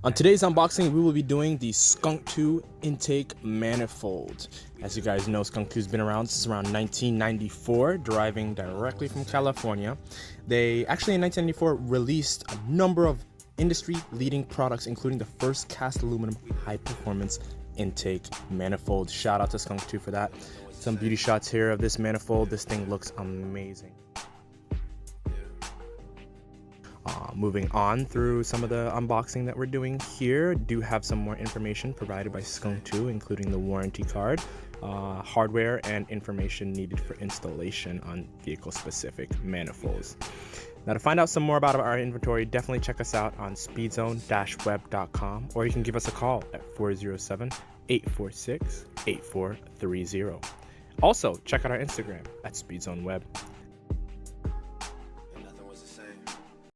On today's unboxing, we will be doing the Skunk2 Intake Manifold. As you guys know, Skunk2 has been around since around 1994, deriving directly from California. They actually in 1994 released a number of industry-leading products, including the first cast aluminum high-performance intake manifold. Shout out to Skunk2 for that. Some beauty shots here of this manifold. This thing looks amazing. Moving on through some of the unboxing that we're doing here, do have some more information provided by Skunk2, including the warranty card, hardware, and information needed for installation on vehicle-specific manifolds. Now, to find out some more about our inventory, definitely check us out on speedzone-web.com, or you can give us a call at 407-846-8430. Also, check out our Instagram at speedzoneweb.